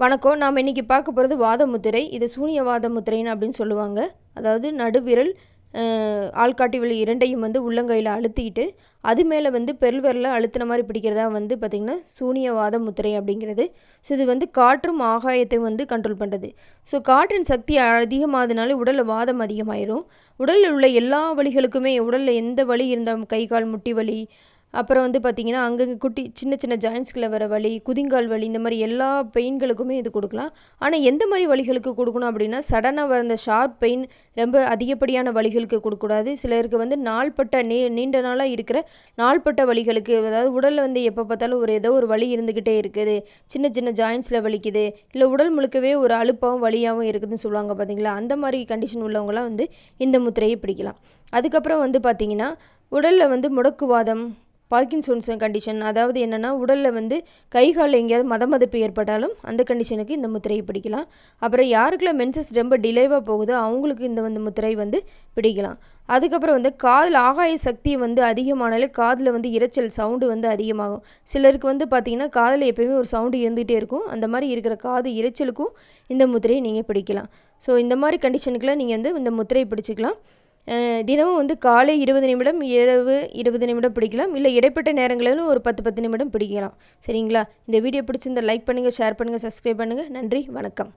வணக்கம். நாம் இன்றைக்கி பார்க்க போகிறது வாத முத்திரை. இது சூனியவாத முத்திரைன்னு அப்படின்னு சொல்லுவாங்க. அதாவது நடுவிரல் ஆள்காட்டி விரல் இரண்டையும் உள்ளங்கையில் அழுத்திக்கிட்டு அது மேலே பெருள் விரலை அழுத்தின மாதிரி பிடிக்கிறதா பார்த்திங்கன்னா சூனியவாத முத்திரை அப்படிங்கிறது. ஸோ இது காற்றும் ஆகாயத்தை கண்ட்ரோல் பண்ணுறது. ஸோ காற்றின் சக்தி அதிகமாகதுனால உடலில் வாதம் அதிகமாயிரும். உடலில் உள்ள எல்லா வலிகளுக்குமே, உடலில் எந்த வலி இருந்தாலும் கை கால் முட்டி வலி, அப்புறம் பார்த்திங்கன்னா அங்கங்கே குட்டி சின்ன சின்ன ஜாயின்ஸ்கில் வர வலி, குதிங்கால் வலி, இந்த மாதிரி எல்லா பெயின்களுக்குமே இது கொடுக்கலாம். ஆனால் எந்த மாதிரி வலிகளுக்கு கொடுக்கணும் அப்படின்னா, சடனாக வந்த ஷார்ப் பெயின், ரொம்ப அதிகப்படியான வலிகளுக்கு கொடுக்கக்கூடாது. சிலருக்கு நாள்பட்ட நீண்ட நாளாக இருக்கிற நாள்பட்ட வலிகளுக்கு, அதாவது உடலில் எப்போ பார்த்தாலும் ஏதோ ஒரு வலி இருந்துக்கிட்டே இருக்குது, சின்ன சின்ன ஜாயின்ஸில் வலிக்குது, இல்லை உடல் முழுக்கவே ஒரு அலுப்பாகவும் வலியாகவும் இருக்குதுன்னு சொல்லுவாங்க பார்த்தீங்களா. அந்த மாதிரி கண்டிஷன் உள்ளவங்களாம் இந்த முத்திரையை பிடிக்கலாம். அதுக்கப்புறம் பார்த்திங்கன்னா உடலில் முடக்குவாதம், பார்க்கின்சோன்ஸ் கண்டிஷன், அதாவது என்னென்னா உடலில் கை காலில் எங்கேயாவது மதமதப்பு ஏற்பட்டாலும் அந்த கண்டிஷனுக்கு இந்த முத்திரையை பிடிக்கலாம். அப்புறம் யாருக்குள்ள மென்சஸ் ரொம்ப டிலேவாக போகுதோ அவங்களுக்கு இந்த முத்திரை பிடிக்கலாம். அதுக்கப்புறம் காதில் ஆகாய சக்தி அதிகமானாலே காதில் இரைச்சல் சவுண்டு அதிகமாகும். சிலருக்கு பார்த்திங்கன்னா காதில் எப்போயுமே ஒரு சவுண்டு இருந்துகிட்டே இருக்கும். அந்த மாதிரி இருக்கிற காது இரைச்சலுக்கும் இந்த முத்திரையை நீங்கள் பிடிக்கலாம். ஸோ இந்த மாதிரி கண்டிஷனுக்குலாம் நீங்கள் இந்த முத்திரையை பிடிச்சிக்கலாம். தினமும் காலை 20 நிமிடம், இரவு 20 நிமிடம் பிடிக்கலாம். இல்லை இடைப்பட்ட நேரங்களிலும் ஒரு 10 நிமிடம் பிடிக்கலாம். சரிங்களா? இந்த வீடியோ பிடிச்சிருந்தால் லைக் பண்ணுங்கள், ஷேர் பண்ணுங்கள், சப்ஸ்கிரைப் பண்ணுங்கள். நன்றி, வணக்கம்.